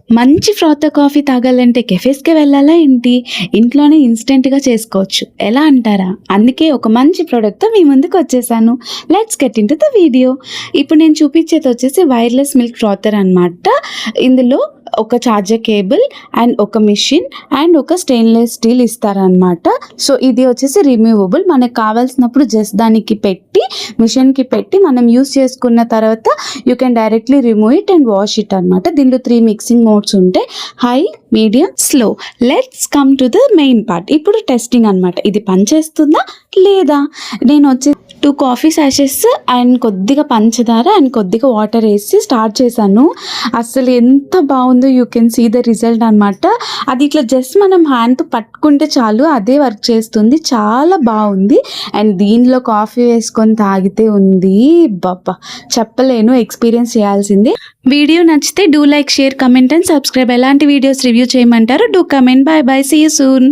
మంచి froth coffee తాగాలంటే కెఫేస్‌కే వెళ్ళాలా ఏంటి? ఇంట్లోనే ఇన్‌స్టంట్‌గా చేసుకోవచ్చు. ఎలా అంటారా? అందుకే ఒక మంచి ప్రొడక్ట్‌తో మీ ముందుకొచ్చేసాను. Let's get into the video. ఇప్పుడు నేను చూపించేదొచ్చేసి వైర్‌లెస్ మిల్క్ ఫ్రాతర్ అనమాట. ఇందులో ఒక చార్జర్ కేబుల్ అండ్ ఒక మిషన్ అండ్ ఒక స్టెయిన్‌లెస్ స్టీల్ ఇస్తారనమాట. సో, ఇది వచ్చేసి రిమూవబుల్. మనకు కావాల్సినప్పుడు జస్ట్ దానికి పెట్టి మిషన్‌కి పెట్టి మనం యూజ్ చేసుకున్న తర్వాత you can directly remove it and wash it అనమాట. దీనిలో 3 మిక్సింగ్ మోడ్స్ ఉంటాయి. High, medium, slow. Let's come to the main part. ఇప్పుడు టెస్టింగ్ అనమాట. ఇది పనిచేస్తుందా లేదా? నేను వచ్చి 2 కాఫీ సాషెస్ అండ్ కొద్దిగా పంచదార అండ్ కొద్దిగా వాటర్ వేసి స్టార్ట్ చేశాను. అసలు ఎంత బాగుందో you can see the result అనమాట. అది ఇట్లా జస్ట్ మనం హ్యాండ్తో పట్టుకుంటే చాలు అదే వర్క్ చేస్తుంది. చాలా బాగుంది. అండ్ దీనిలో కాఫీ వేసుకొని తాగితే ఉంది బాబా చెప్పలేను, ఎక్స్పీరియన్స్ చేయాల్సిందే. వీడియో నచ్చితే do like, share, comment and subscribe. ఎలాంటి వీడియోస్ రివ్యూ చేయమంటారో do comment. Bye bye, see you soon.